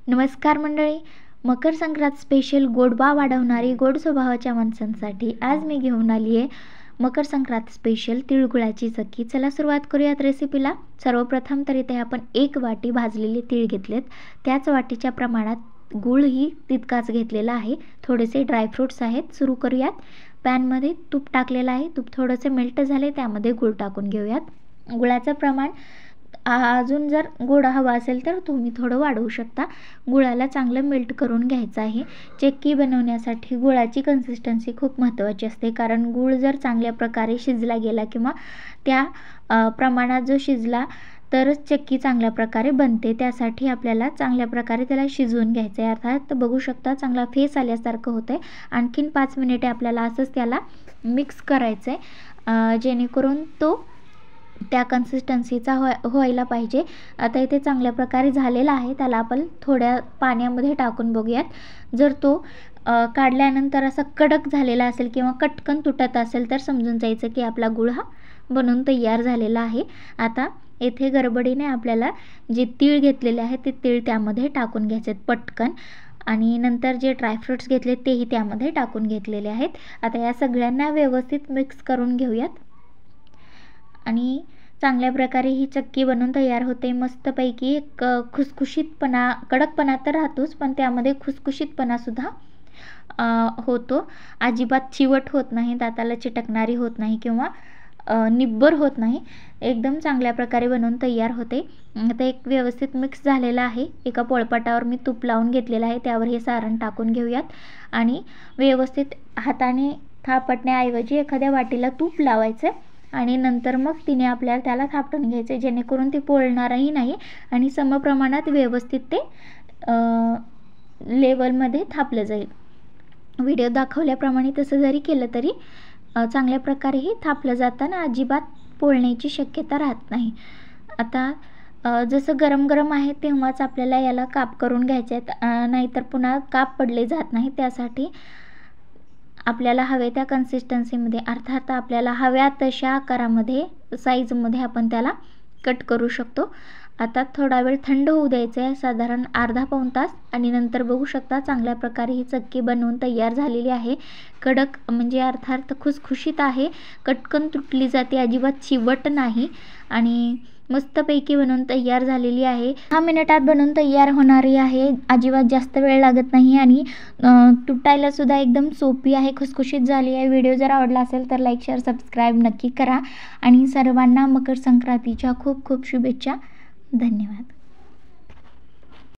नमस्कार मंडळी, मकर संक्रांत स्पेशल गोडवा वाढवणारी गोड स्वभावाच्या माणसांसाठी आज मी घेऊन आली आहे मकर संक्रांत स्पेशल तिळगुळाची चक्की। चला सुरुवात करूयात रेसिपीला। सर्वप्रथम तर इथे आपण 1 वाटी भाजलेले तीळ घेतलेत, त्याच वाटीच्या प्रमाणात गूळही तितकाच घेतलेला आहे। थोडेसे ड्रायफ्रुट्स आहेत। सुरू करूयात। पॅनमध्ये तूप टाकलेलं आहे। तूप थोडेसे मेल्ट झाले, त्यामध्ये गूळ टाकून घेऊयात। गुळाचं प्रमाण अजून जर गोड हवा असेल तर तुम्ही थोडं वाढवू शकता। गुळाला चांगलं मेल्ट करून घ्यायचं आहे। चक्की बनवण्यासाठी गुळाची कन्सिस्टन्सी खूप महत्त्वाची असते, कारण गूळ जर चांगल्या प्रकारे शिजला गेला किंवा त्या प्रमाणात जो शिजला तरच चक्की चांगल्या प्रकारे बनते। त्यासाठी आपल्याला चांगल्या प्रकारे त्याला शिजवून घ्यायचं आहे। अर्थात बघू शकता चांगला फेस आल्यासारखं होतं आहे। आणखीन 5 मिनिटे आपल्याला असंच त्याला मिक्स करायचं आहे, जेणेकरून तो त्या कन्सिस्टन्सीचा व्हायला पाहिजे। आता इथे चांगल्या प्रकारे झालेला आहे। त्याला आपण थोड्या पाण्यामध्ये टाकून बघूयात। जर तो काढल्यानंतर असा कडक झालेला असेल किंवा कटकन तुटत असेल तर समजून जायचं की आपला गूळ हा बनून तयार झालेला आहे। आता येथे गडबडीने आपल्याला जे तीळ घेतलेले आहेत ते तीळ त्यामध्ये टाकून घ्यायचे पटकन, आणि नंतर जे ड्रायफ्रुट्स घेतले तेही त्यामध्ये टाकून घेतलेले आहेत। आता या सगळ्यांना व्यवस्थित मिक्स करून घेऊयात आणि चांगल्या प्रकारे ही चक्की बनवून तयार होते। मस्तपैकी खुसखुशीतपणा, कडकपणा तर राहतोच, पण त्यामध्ये खुसखुशीतपणा सुद्धा होतो। अजिबात चिवट होत नाही, दाताला चिटकणारी होत नाही किंवा निब्बर होत नाही। एकदम चांगल्या प्रकारे बनवून तयार होते। आता एक व्यवस्थित मिक्स झालेला आहे। एका पोळपाटावर मी तूप लावून घेतलेलं आहे, त्यावर हे सारण टाकून घेऊयात आणि व्यवस्थित हाताने थापटण्याऐवजी एखाद्या वाटीला तूप लावायचं आणि नंतर मग तिने आपल्याला त्याला थापटून घ्यायचे, जेणेकरून ते पोळणारही नाही आणि समप्रमाणात व्यवस्थित ते लेवलमध्ये थापलं जाईल। व्हिडिओ दाखवल्याप्रमाणे तसं जरी केलं तरी चांगल्या प्रकारेही थापलं जाताना अजिबात पोळण्याची शक्यता राहत नाही। आता जसं गरम गरम आहे तेव्हाच आपल्याला याला काप करून घ्यायचे आहेत, नाहीतर पुन्हा काप पडले जात नाही। त्यासाठी आपल्याला हवे त्या कन्सिस्टन्सीमध्ये, अर्थात आपल्याला हव्या तशा आकारामध्ये, साईजमध्ये आपण त्याला कट करू शकतो। आता थोडा वेळ थंड होऊ द्यायचं आहे, साधारण अर्धा पाऊण तास, आणि नंतर बघू शकता चांगल्या प्रकारे ही चक्की बनवून तयार झालेली आहे। कडक म्हणजे अर्थात खुसखुशीत आहे, कटकन तुटली जाते, अजिबात चिवट नाही आणि मस्तपैकी बनवून तयार झालेली आहे। 10 मिनिटात बनवून तयार होणारी आहे, अजिबात जास्त वेळ लागत नाही आणि तुटायला सुद्धा एकदम सोपी आहे, खुसखुशीत झाली आहे। व्हिडिओ जर आवडला असेल तर लाईक, शेअर, सबस्क्राईब नक्की करा आणि सर्वांना मकर संक्रांतीच्या खूप खूप शुभेच्छा। धन्यवाद।